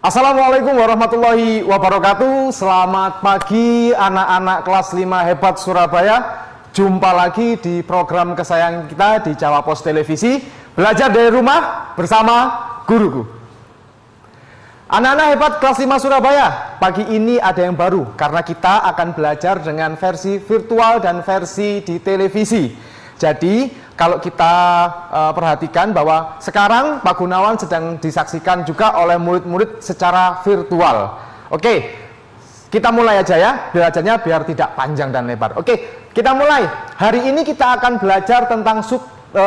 Assalamualaikum warahmatullahi wabarakatuh. Selamat pagi anak-anak kelas 5 hebat Surabaya. Jumpa lagi di program kesayangan kita di Jawa Pos Televisi, Belajar dari Rumah bersama Guruku. Anak-anak hebat kelas 5 Surabaya, pagi ini ada yang baru karena kita akan belajar dengan versi virtual dan versi di televisi. Jadi kalau kita perhatikan bahwa sekarang Pak Gunawan sedang disaksikan juga oleh murid-murid secara virtual. Oke, kita mulai aja ya, belajarnya biar tidak panjang dan lebar. Oke, kita mulai. Hari ini kita akan belajar tentang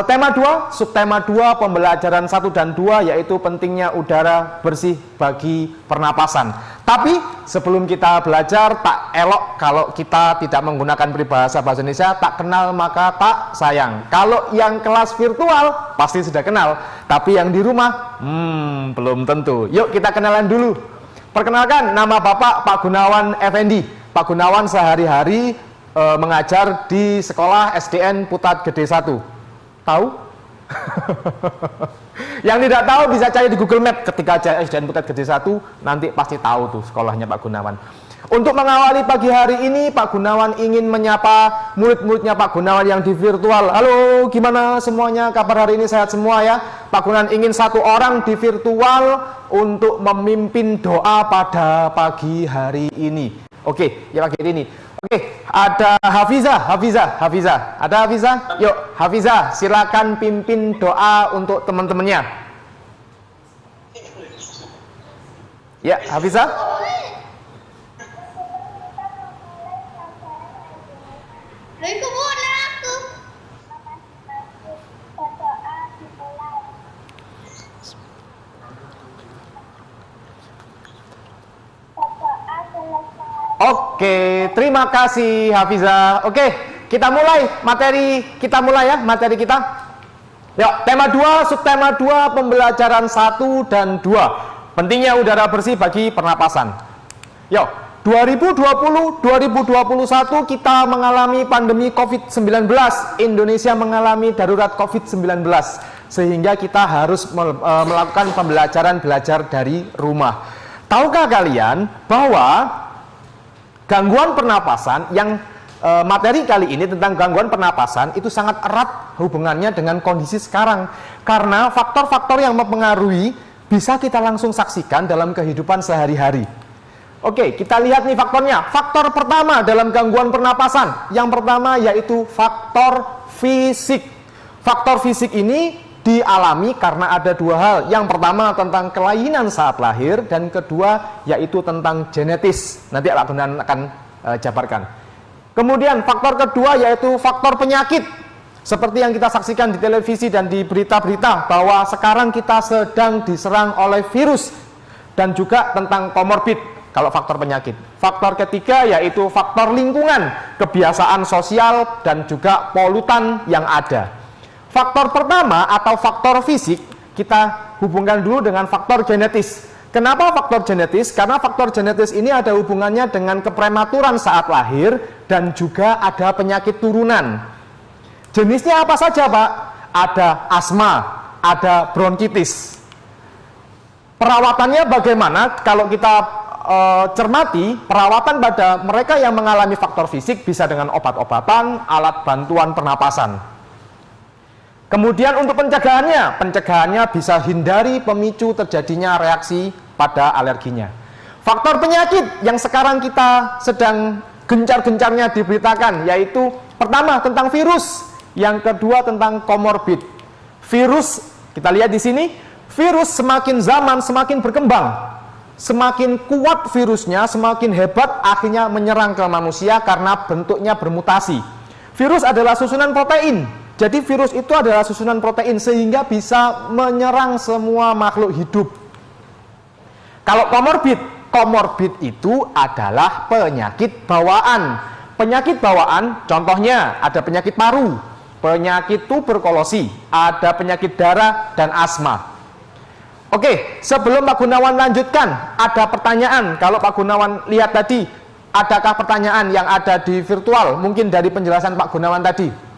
tema 2, subtema 2, pembelajaran 1 dan 2, yaitu pentingnya udara bersih bagi pernapasan. Tapi sebelum kita belajar, tak elok kalau kita tidak menggunakan peribahasa bahasa Indonesia, tak kenal maka tak sayang. Kalau yang kelas virtual pasti sudah kenal, tapi yang di rumah belum tentu. Yuk kita kenalan dulu. Perkenalkan, nama Bapak Pak Gunawan Effendi. Pak Gunawan sehari-hari mengajar di sekolah SDN Putat Gede 1. Tahu? Yang tidak tahu bisa cari di Google Map, ketika SDN Putat Gede 1 nanti pasti tahu tuh sekolahnya Pak Gunawan. Untuk mengawali pagi hari ini, Pak Gunawan ingin menyapa murid-muridnya Pak Gunawan yang di virtual. Halo, gimana semuanya? Kabar hari ini sehat semua ya? Pak Gunawan ingin satu orang di virtual untuk memimpin doa pada pagi hari ini. Oke, ya pagi hari ini. Oke, ada Hafiza. Ada Hafiza? Yuk, Hafiza, silakan pimpin doa untuk teman-temannya. Ya, Hafiza. Oke, terima kasih Hafiza. Oke, kita mulai materi kita. Yuk, tema 2, subtema 2, pembelajaran 1 dan 2. Pentingnya udara bersih bagi pernapasan. Yuk, 2020-2021 kita mengalami pandemi COVID-19. Indonesia mengalami darurat COVID-19. Sehingga kita harus melakukan pembelajaran belajar dari rumah. Tahukah kalian bahwa gangguan pernapasan yang materi kali ini tentang gangguan pernapasan itu sangat erat hubungannya dengan kondisi sekarang, karena faktor-faktor yang mempengaruhi bisa kita langsung saksikan dalam kehidupan sehari-hari. Oke, kita lihat nih faktornya. Faktor pertama dalam gangguan pernapasan, yang pertama yaitu faktor fisik. Faktor fisik ini dialami karena ada dua hal. Yang pertama tentang kelainan saat lahir, dan kedua yaitu tentang genetis. Nanti Pak Gunawan akan jabarkan. Kemudian faktor kedua yaitu faktor penyakit. Seperti yang kita saksikan di televisi dan di berita-berita bahwa sekarang kita sedang diserang oleh virus, dan juga tentang komorbid kalau faktor penyakit. Faktor ketiga yaitu faktor lingkungan, kebiasaan sosial dan juga polutan yang ada. Faktor pertama atau faktor fisik kita hubungkan dulu dengan faktor genetis. Kenapa faktor genetis? Karena faktor genetis ini ada hubungannya dengan keprematuran saat lahir dan juga ada penyakit turunan. Jenisnya apa saja, Pak? Ada asma, ada bronkitis. Perawatannya bagaimana? Kalau kita cermati, perawatan pada mereka yang mengalami faktor fisik bisa dengan obat-obatan, alat bantuan pernapasan. Kemudian untuk pencegahannya bisa hindari pemicu terjadinya reaksi pada alerginya. Faktor penyakit yang sekarang kita sedang gencar-gencarnya diberitakan, yaitu pertama tentang virus, yang kedua tentang komorbid. Virus, kita lihat di sini, virus semakin zaman semakin berkembang, semakin kuat virusnya, semakin hebat, akhirnya menyerang ke manusia karena bentuknya bermutasi. Virus adalah susunan protein. Jadi virus itu adalah susunan protein sehingga bisa menyerang semua makhluk hidup. Kalau komorbid itu adalah penyakit bawaan. Penyakit bawaan contohnya ada penyakit paru, penyakit tuberkulosis, ada penyakit darah dan asma. Oke, sebelum Pak Gunawan lanjutkan, ada pertanyaan. Kalau Pak Gunawan lihat tadi, adakah pertanyaan yang ada di virtual? Mungkin dari penjelasan Pak Gunawan tadi.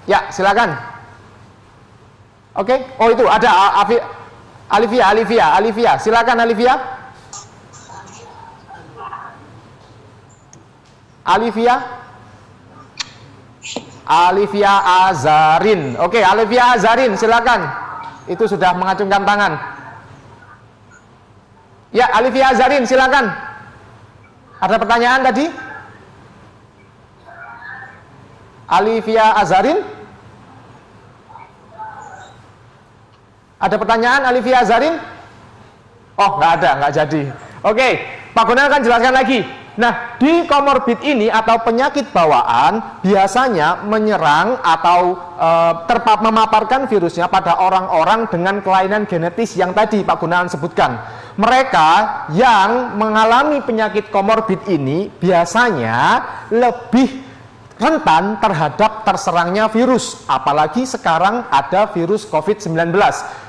Ya, silakan. Oke. Oh, itu ada Alivia. Silakan Alivia. Alivia? Alivia Azarin. Oke, Alivia Azarin, silakan. Itu sudah mengacungkan tangan. Ya, Alivia Azarin, silakan. Ada pertanyaan tadi? Alivia Azarin? Ada pertanyaan Alivia Azarin? Oh, nggak ada, nggak jadi. Oke, Pak Gunawan akan jelaskan lagi. Nah, di komorbid ini atau penyakit bawaan biasanya menyerang atau memaparkan virusnya pada orang-orang dengan kelainan genetis yang tadi Pak Gunawan sebutkan. Mereka yang mengalami penyakit komorbid ini biasanya lebih rentan terhadap terserangnya virus, apalagi sekarang ada virus COVID-19.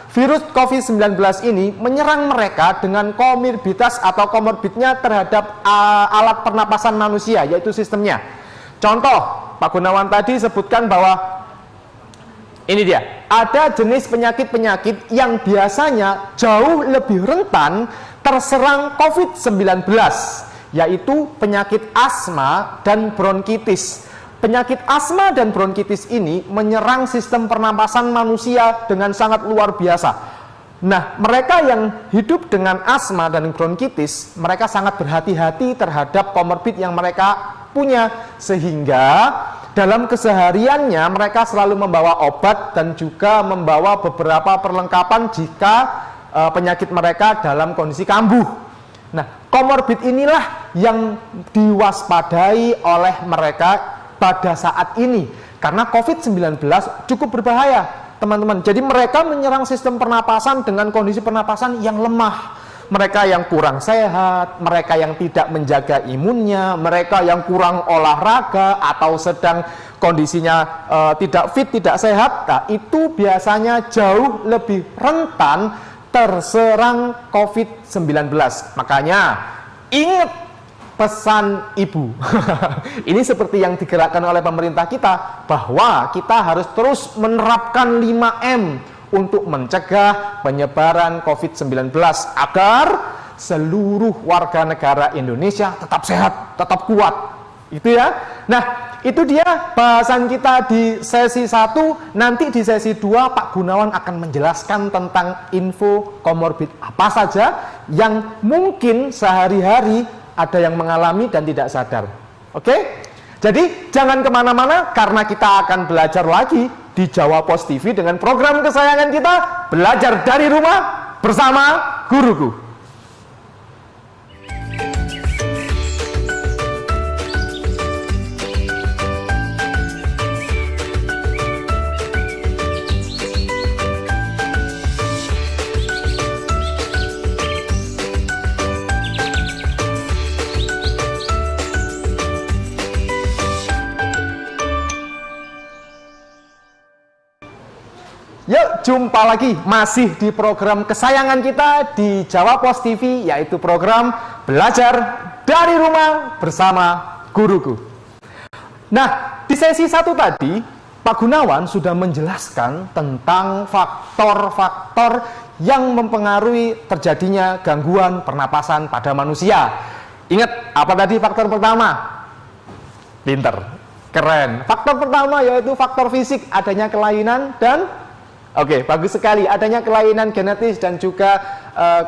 Virus COVID-19 ini menyerang mereka dengan komorbiditas atau komorbidnya terhadap alat pernapasan manusia, yaitu sistemnya. Contoh, Pak Gunawan tadi sebutkan bahwa ini dia, ada jenis penyakit-penyakit yang biasanya jauh lebih rentan terserang COVID-19, yaitu penyakit asma dan bronkitis. Penyakit asma dan bronkitis ini menyerang sistem pernapasan manusia dengan sangat luar biasa. Nah, mereka yang hidup dengan asma dan bronkitis, mereka sangat berhati-hati terhadap komorbid yang mereka punya, sehingga dalam kesehariannya mereka selalu membawa obat dan juga membawa beberapa perlengkapan jika penyakit mereka dalam kondisi kambuh. Nah, komorbid inilah yang diwaspadai oleh mereka pada saat ini, karena COVID-19 cukup berbahaya, teman-teman. Jadi mereka menyerang sistem pernapasan dengan kondisi pernapasan yang lemah. Mereka yang kurang sehat, mereka yang tidak menjaga imunnya, mereka yang kurang olahraga atau sedang kondisinya tidak fit, tidak sehat, nah, itu biasanya jauh lebih rentan terserang COVID-19. Makanya ingat pesan ibu. Ini seperti yang digerakkan oleh pemerintah kita, bahwa kita harus terus menerapkan 5M untuk mencegah penyebaran COVID-19 agar seluruh warga negara Indonesia tetap sehat, tetap kuat. Itu ya. Nah, itu dia bahasan kita di sesi 1. Nanti di sesi 2 Pak Gunawan akan menjelaskan tentang info komorbid apa saja yang mungkin sehari-hari ada yang mengalami dan tidak sadar. Oke? Jadi jangan kemana-mana, karena kita akan belajar lagi di Jawa Pos TV dengan program kesayangan kita, Belajar dari Rumah bersama Guruku. Yuk, jumpa lagi masih di program kesayangan kita di Jawa Pos TV, yaitu program Belajar dari Rumah bersama Guruku. Nah, di sesi 1 tadi Pak Gunawan sudah menjelaskan tentang faktor-faktor yang mempengaruhi terjadinya gangguan pernapasan pada manusia. Ingat, apa tadi faktor pertama? Pinter, keren. Faktor pertama yaitu faktor fisik, adanya kelainan dan oke, bagus sekali. Adanya kelainan genetis dan juga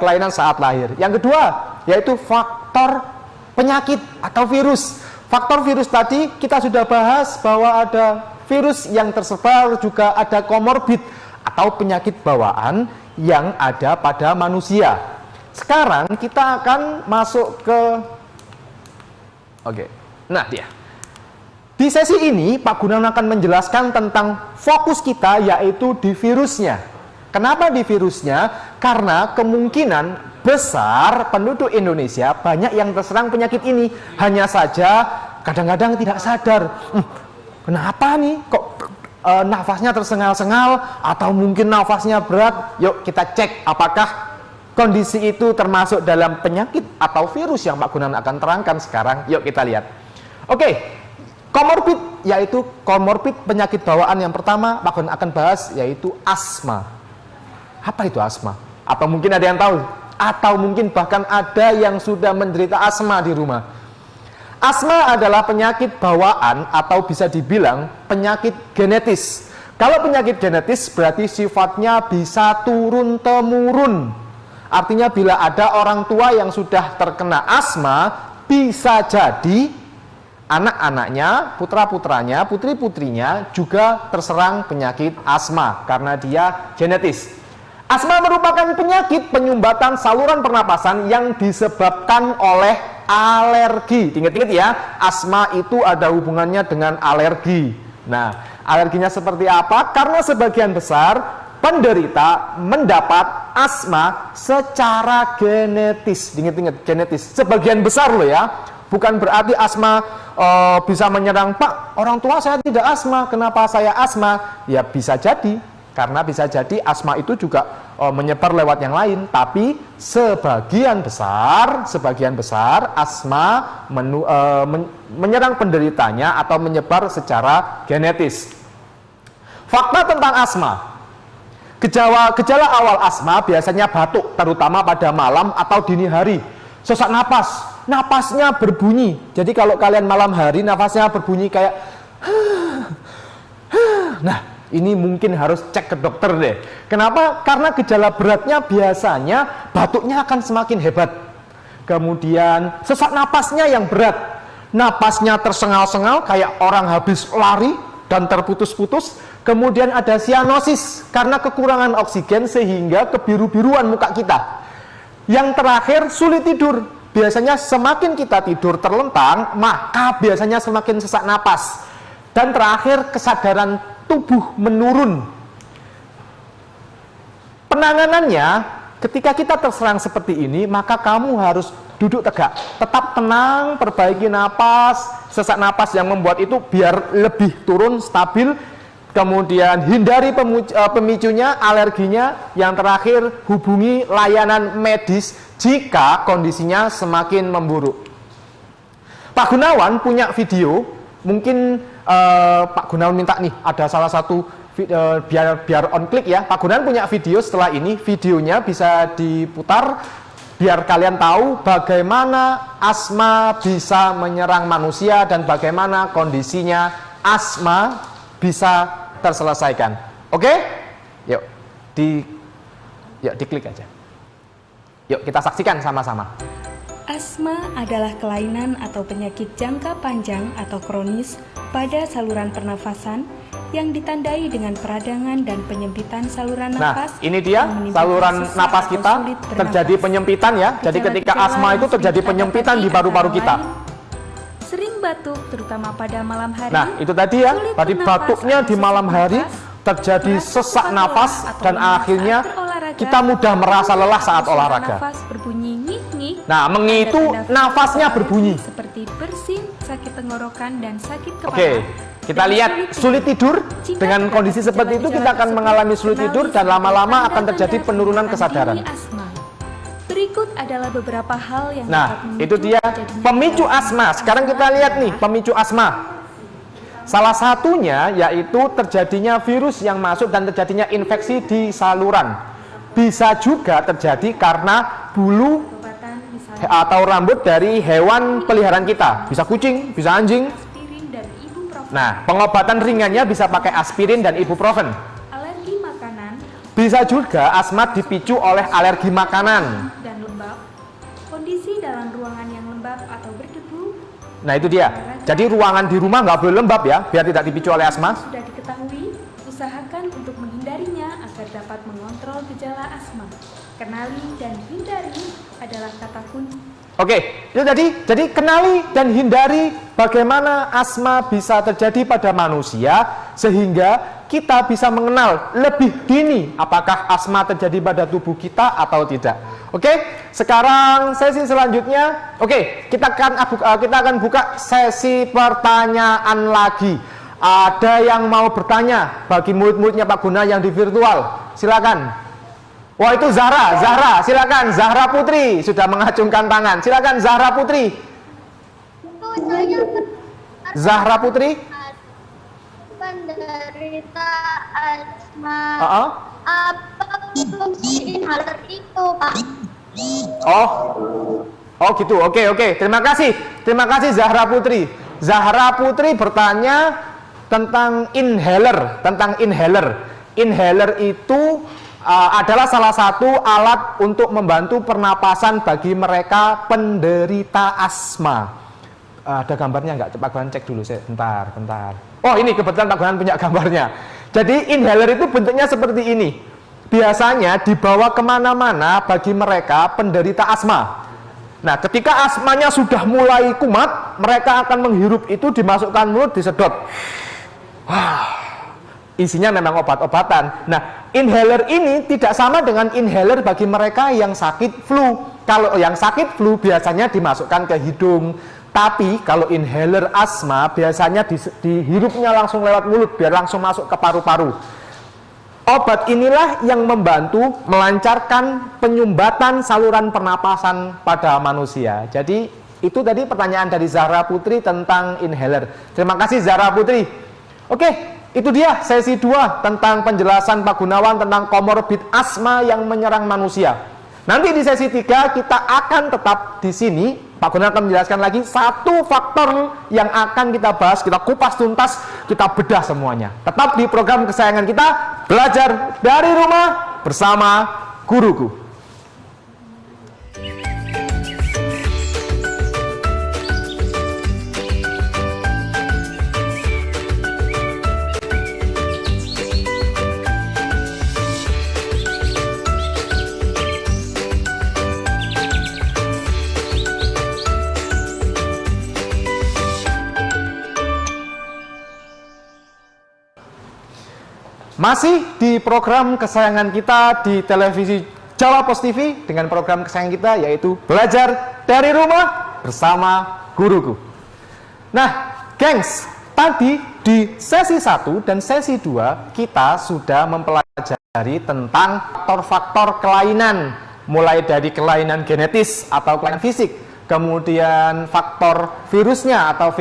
kelainan saat lahir. Yang kedua, yaitu faktor penyakit atau virus. Faktor virus tadi kita sudah bahas bahwa ada virus yang tersebar, juga ada komorbid atau penyakit bawaan yang ada pada manusia. Sekarang kita akan masuk ke nah dia. Di sesi ini, Pak Gunawan akan menjelaskan tentang fokus kita, yaitu di virusnya. Kenapa di virusnya? Karena kemungkinan besar penduduk Indonesia banyak yang terserang penyakit ini. Hanya saja kadang-kadang tidak sadar. Kenapa nih? Kok nafasnya tersengal-sengal? Atau mungkin nafasnya berat? Yuk kita cek apakah kondisi itu termasuk dalam penyakit atau virus yang Pak Gunawan akan terangkan sekarang. Yuk kita lihat. Oke. Komorbid, yaitu komorbid penyakit bawaan yang pertama Pak Gunawan akan bahas, yaitu asma. Apa itu asma? Atau mungkin ada yang tahu? Atau mungkin bahkan ada yang sudah menderita asma di rumah. Asma adalah penyakit bawaan atau bisa dibilang penyakit genetis. Kalau penyakit genetis berarti sifatnya bisa turun-temurun. Artinya bila ada orang tua yang sudah terkena asma, bisa jadi anak-anaknya, putra-putranya, putri-putrinya juga terserang penyakit asma karena dia genetis. Asma merupakan penyakit penyumbatan saluran pernapasan yang disebabkan oleh alergi. Ingat-ingat ya, asma itu ada hubungannya dengan alergi. Nah, alerginya seperti apa? Karena sebagian besar penderita mendapat asma secara genetis. Ingat-ingat, genetis. Sebagian besar loh ya. Bukan berarti asma bisa menyerang, Pak, orang tua saya tidak asma, kenapa saya asma? Ya bisa jadi. Karena bisa jadi asma itu juga menyebar lewat yang lain, tapi sebagian besar asma menyerang penderitanya atau menyebar secara genetis. Fakta tentang asma. Gejala awal asma biasanya batuk, terutama pada malam atau dini hari. Sesak napas, napasnya berbunyi. Jadi kalau kalian malam hari napasnya berbunyi kayak nah, ini mungkin harus cek ke dokter deh. Kenapa? Karena gejala beratnya biasanya batuknya akan semakin hebat. Kemudian sesak napasnya yang berat. Napasnya tersengal-sengal kayak orang habis lari dan terputus-putus. Kemudian ada sianosis karena kekurangan oksigen sehingga kebiru-biruan muka kita. Yang terakhir sulit tidur. Biasanya semakin kita tidur terlentang, maka biasanya semakin sesak napas. Dan terakhir kesadaran tubuh menurun. Penanganannya, ketika kita terserang seperti ini, maka kamu harus duduk tegak, tetap tenang, perbaiki napas, sesak napas yang membuat itu biar lebih turun, stabil. Kemudian hindari pemicunya, alerginya. Yang terakhir, hubungi layanan medis jika kondisinya semakin memburuk. Pak Gunawan punya video, mungkin Pak Gunawan minta nih, ada salah satu biar on click ya. Pak Gunawan punya video setelah ini, videonya bisa diputar biar kalian tahu bagaimana asma bisa menyerang manusia dan bagaimana kondisinya asma bisa terselesaikan. Oke? Yuk diklik aja. Yuk kita saksikan sama-sama. Asma adalah kelainan atau penyakit jangka panjang atau kronis pada saluran pernafasan yang ditandai dengan peradangan dan penyempitan saluran nafas. Nah, ini dia saluran napas kita terjadi penyempitan ya. Jadi ketika asma itu terjadi penyempitan di paru-paru kita. Sering batuk terutama pada malam hari. Nah, itu tadi ya. Tadi batuknya di malam hari, terjadi sesak napas dan akhirnya kita mudah merasa lelah saat olahraga. Nafas berbunyi ngih-ngih. Nah, mengi itu nafasnya berbunyi seperti bersin, sakit tenggorokan dan sakit kepala. Oke, kita lihat sulit tidur. Dengan kondisi seperti itu kita akan mengalami sulit tidur dan lama-lama akan terjadi penurunan kesadaran. Berikut adalah beberapa hal yang itu dia pemicu asma. Sekarang kita lihat nih pemicu asma. Salah satunya yaitu terjadinya virus yang masuk dan terjadinya infeksi di saluran. Bisa juga terjadi karena bulu atau rambut dari hewan peliharaan kita. Bisa kucing, bisa anjing. Nah, pengobatan ringannya bisa pakai aspirin dan ibuprofen. Alergi makanan. Bisa juga asma dipicu oleh alergi makanan. Dan lembab. Kondisi dalam ruangan yang lembab atau berdebu. Nah, itu dia. Jadi ruangan di rumah nggak boleh lembab ya, biar tidak dipicu oleh asma. Sudah diketahui, usahakan untuk menghindarinya agar dapat mengontrol gejala asma. Kenali dan hindari adalah kata kunci. Oke, itu jadi kenali dan hindari bagaimana asma bisa terjadi pada manusia sehingga kita bisa mengenal lebih dini apakah asma terjadi pada tubuh kita atau tidak. Oke, sekarang sesi selanjutnya. Oke, kita akan buka sesi pertanyaan lagi. Ada yang mau bertanya bagi murid-muridnya Pak Guna yang di virtual? Silakan. Wah, itu Zahra, silakan. Zahra Putri sudah mengacungkan tangan. Silakan Zahra Putri. Zahra Putri. Penderita asma. Apa fungsi inhaler itu, Pak? Oh, Oh gitu, oke. Terima kasih Zahra Putri. Zahra Putri bertanya tentang inhaler. Inhaler itu adalah salah satu alat untuk membantu pernapasan bagi mereka penderita asma. Ada gambarnya nggak? Pak Gunan cek dulu, bentar. Oh ini kebetulan Pak Gunan punya gambarnya. Jadi inhaler itu bentuknya seperti ini. Biasanya dibawa kemana-mana bagi mereka penderita asma. Nah, ketika asmanya sudah mulai kumat, mereka akan menghirup itu, dimasukkan mulut, disedot. Wah, isinya memang obat-obatan. Nah, inhaler ini tidak sama dengan inhaler bagi mereka yang sakit flu. Kalau yang sakit flu biasanya dimasukkan ke hidung. Tapi kalau inhaler asma biasanya dihirupnya langsung lewat mulut biar langsung masuk ke paru-paru. Obat inilah yang membantu melancarkan penyumbatan saluran pernapasan pada manusia. Jadi itu tadi pertanyaan dari Zahra Putri tentang inhaler. Terima kasih Zahra Putri. Oke, itu dia sesi 2 tentang penjelasan Pak Gunawan tentang komorbid asma yang menyerang manusia. Nanti di sesi 3 kita akan tetap di sini. Pak Gunawan akan menjelaskan lagi satu faktor yang akan kita bahas, kita kupas tuntas, kita bedah semuanya. Tetap di program kesayangan kita, Belajar dari Rumah bersama Guruku. Masih di program kesayangan kita di televisi Jawa Pos TV dengan program kesayangan kita yaitu Belajar dari Rumah bersama Guruku. Nah, gengs, tadi di sesi 1 dan sesi 2 kita sudah mempelajari tentang faktor-faktor kelainan, mulai dari kelainan genetis atau kelainan fisik, kemudian faktor virusnya atau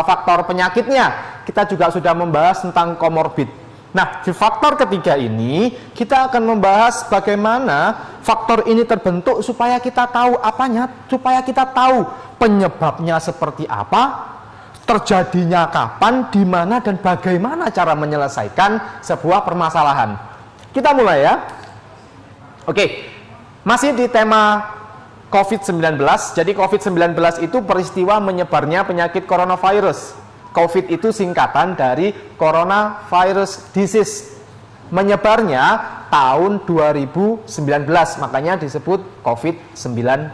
faktor penyakitnya. Kita juga sudah membahas tentang komorbid. Nah, di faktor ketiga ini kita akan membahas bagaimana faktor ini terbentuk supaya kita tahu apanya, supaya kita tahu penyebabnya seperti apa, terjadinya kapan, di mana dan bagaimana cara menyelesaikan sebuah permasalahan. Kita mulai ya. Oke. Masih di tema COVID-19. Jadi COVID-19 itu peristiwa menyebarnya penyakit coronavirus. COVID itu singkatan dari Coronavirus Disease. Menyebarnya tahun 2019, makanya disebut COVID-19.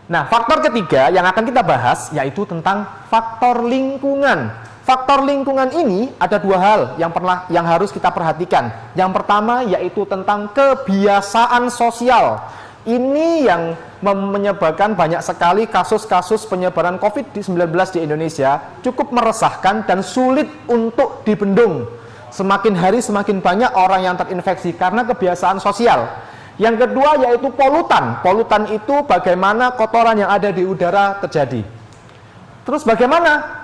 Nah, faktor ketiga yang akan kita bahas yaitu tentang faktor lingkungan. Faktor lingkungan ini ada dua hal yang harus kita perhatikan. Yang pertama yaitu tentang kebiasaan sosial. Ini yang menyebabkan banyak sekali kasus-kasus penyebaran COVID-19 di Indonesia cukup meresahkan dan sulit untuk dibendung. Semakin hari semakin banyak orang yang terinfeksi karena kebiasaan sosial. Yang kedua yaitu polutan. Polutan itu bagaimana kotoran yang ada di udara terjadi. Terus bagaimana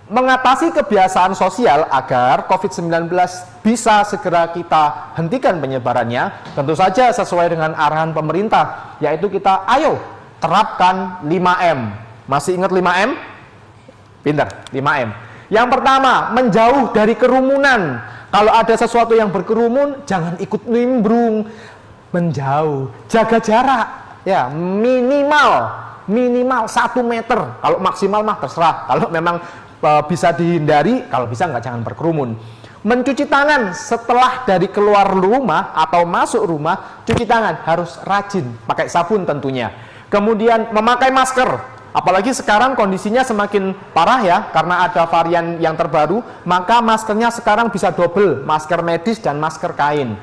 mengatasi kebiasaan sosial agar COVID-19 bisa segera kita hentikan penyebarannya? Tentu saja sesuai dengan arahan pemerintah, yaitu kita ayo terapkan 5M. Masih ingat 5M? Pintar, 5M. Yang pertama, menjauh dari kerumunan. Kalau ada sesuatu yang berkerumun, jangan ikut nimbrung. Menjauh, jaga jarak. Ya, minimal 1 meter. Kalau maksimal mah terserah. Kalau memang bisa dihindari, kalau bisa jangan berkerumun. Mencuci tangan setelah dari keluar rumah atau masuk rumah, cuci tangan harus rajin, pakai sabun tentunya. Kemudian memakai masker, apalagi sekarang kondisinya semakin parah ya, karena ada varian yang terbaru, maka maskernya sekarang bisa double, masker medis dan masker kain.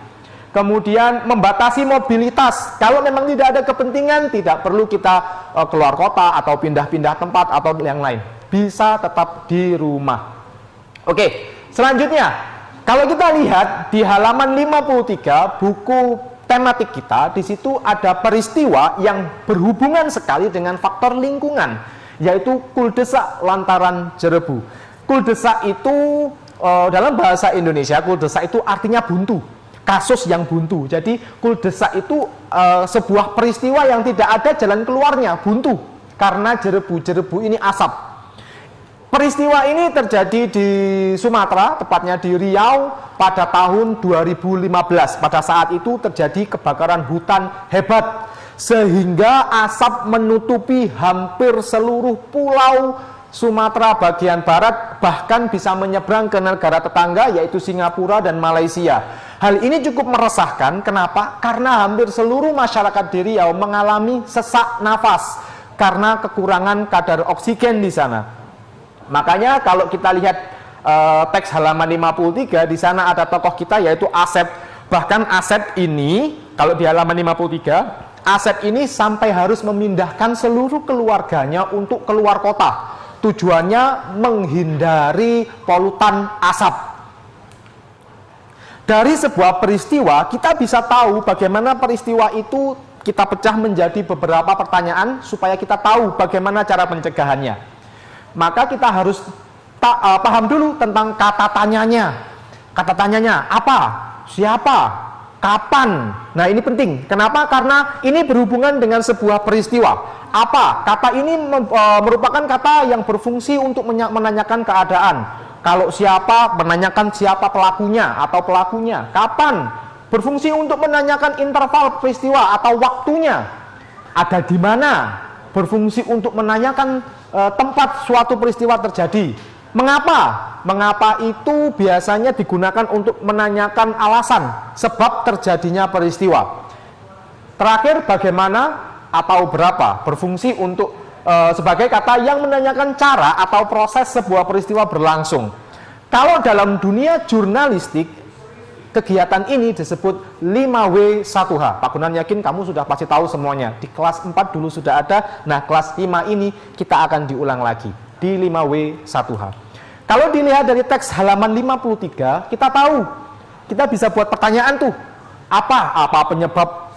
Kemudian membatasi mobilitas, kalau memang tidak ada kepentingan, tidak perlu kita keluar kota atau pindah-pindah tempat atau yang lain. Bisa tetap di rumah. Oke, selanjutnya kalau kita lihat di halaman 53 buku tematik kita, di situ ada peristiwa yang berhubungan sekali dengan faktor lingkungan, yaitu kuldesak lantaran Jerebu. Kuldesak itu dalam bahasa Indonesia, kuldesak itu artinya buntu. kasus yang buntu. Jadi kul-de-sak itu sebuah peristiwa yang tidak ada jalan keluarnya, buntu karena jerebu-jerebu ini asap. Peristiwa ini terjadi di Sumatera, tepatnya di Riau pada tahun 2015. Pada saat itu terjadi kebakaran hutan hebat sehingga asap menutupi hampir seluruh pulau Sumatera bagian barat, bahkan bisa menyeberang ke negara tetangga yaitu Singapura dan Malaysia. Hal ini cukup meresahkan. Kenapa? Karena hampir seluruh masyarakat di Riau mengalami sesak nafas karena kekurangan kadar oksigen di sana. Makanya kalau kita lihat teks halaman 53, di sana ada tokoh kita yaitu Asep. Bahkan Asep ini, kalau di halaman 53, Asep ini sampai harus memindahkan seluruh keluarganya untuk keluar kota. Tujuannya menghindari polutan asap. Dari sebuah peristiwa, kita bisa tahu bagaimana peristiwa itu kita pecah menjadi beberapa pertanyaan supaya kita tahu bagaimana cara pencegahannya. Maka kita harus paham dulu tentang kata tanyanya. Kata tanyanya apa? Siapa? Kapan? Nah, ini penting. Kenapa? Karena ini berhubungan dengan sebuah peristiwa. Apa? Kata ini merupakan kata yang berfungsi untuk menanyakan keadaan. Kalau siapa, menanyakan siapa pelakunya atau pelakunya. Kapan? Berfungsi untuk menanyakan interval peristiwa atau waktunya. Ada di mana? Berfungsi untuk menanyakan tempat suatu peristiwa terjadi. Mengapa? Mengapa itu biasanya digunakan untuk menanyakan alasan sebab terjadinya peristiwa. Terakhir, bagaimana atau berapa, berfungsi untuk sebagai kata yang menanyakan cara atau proses sebuah peristiwa berlangsung. Kalau dalam dunia jurnalistik, kegiatan ini disebut 5W1H. Pak Gunan yakin kamu sudah pasti tahu semuanya. Di kelas 4 dulu sudah ada. Nah, kelas 5 ini kita akan diulang lagi di 5W1H. Kalau dilihat dari teks halaman 53, kita tahu, kita bisa buat pertanyaan tuh. Apa penyebab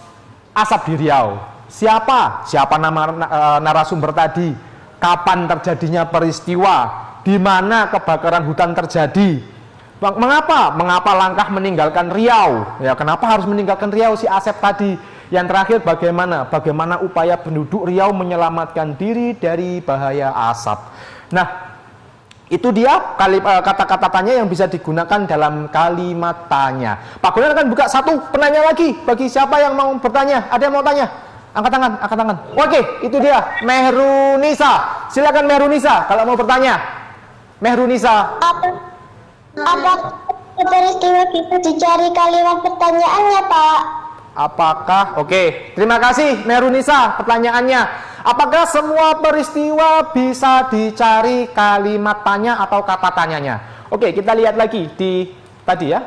asap di Riau? Siapa nama narasumber tadi? Kapan terjadinya peristiwa? Di mana kebakaran hutan terjadi? Mengapa langkah meninggalkan Riau? Ya, kenapa harus meninggalkan Riau si Asep tadi? Yang terakhir, bagaimana upaya penduduk Riau menyelamatkan diri dari bahaya asap. Nah, itu dia kata-kata tanya yang bisa digunakan dalam kalimat tanya. Pak Gunan akan buka satu penanya lagi bagi siapa yang mau bertanya. Ada yang mau tanya? Angkat tangan. Oke, itu dia. Mehrunisa. Silakan Mehrunisa kalau mau bertanya. Mehrunisa. Apa peristiwa bisa dicari kalimat pertanyaannya, Pak? Apakah, oke, terima kasih Mehrunisa pertanyaannya. Apakah semua peristiwa bisa dicari kalimat tanya atau kata tanyanya? Oke, kita lihat lagi di tadi ya.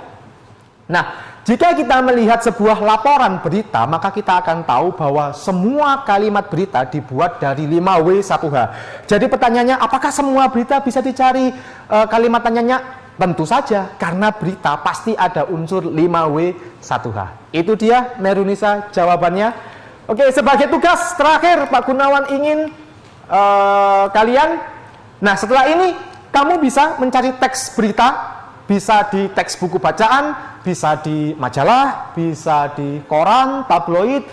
Nah, jika kita melihat sebuah laporan berita, maka kita akan tahu bahwa semua kalimat berita dibuat dari 5W1H. Jadi pertanyaannya, apakah semua berita bisa dicari kalimat tanyanya? Tentu saja, karena berita pasti ada unsur 5W1H. Itu dia Mehrunisa jawabannya. Oke, sebagai tugas terakhir Pak Gunawan ingin kalian, nah setelah ini kamu bisa mencari teks berita, bisa di teks buku bacaan, bisa di majalah, bisa di koran, tabloid,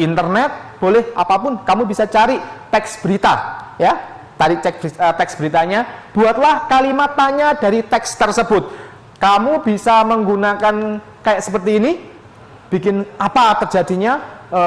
internet, boleh apapun, kamu bisa cari teks berita, ya. Tarik teks beritanya, buatlah kalimat tanya dari teks tersebut. Kamu bisa menggunakan kayak seperti ini, bikin apa terjadinya,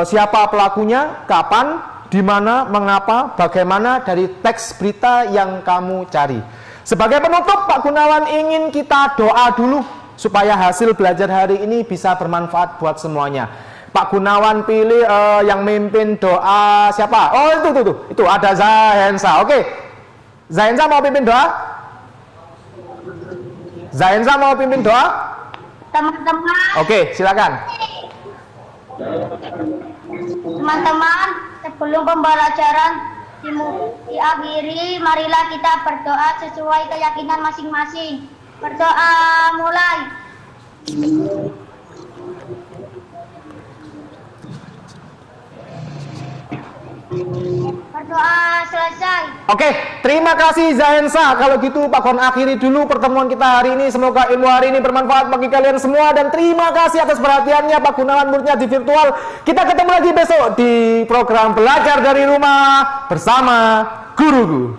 siapa pelakunya, kapan, di mana, mengapa, bagaimana dari teks berita yang kamu cari. Sebagai penutup, Pak Gunawan ingin kita doa dulu supaya hasil belajar hari ini bisa bermanfaat buat semuanya. Pak Gunawan pilih yang mimpin doa siapa? Oh itu ada Zahensa. Oke, Zahensa mau pimpin doa? Zahensa mau pimpin doa? Teman-teman. Oke, silakan. Teman-teman, sebelum pembelajaran diakhiri, marilah kita berdoa sesuai keyakinan masing-masing. Berdoa mulai. Berdoa selesai. Oke, terima kasih Zahensa. Kalau gitu Pak Gon akhiri dulu pertemuan kita hari ini. Semoga ilmu hari ini bermanfaat bagi kalian semua. Dan terima kasih atas perhatiannya Pak Gunawan muridnya di virtual. Kita ketemu lagi besok di program Belajar dari Rumah bersama Guruku.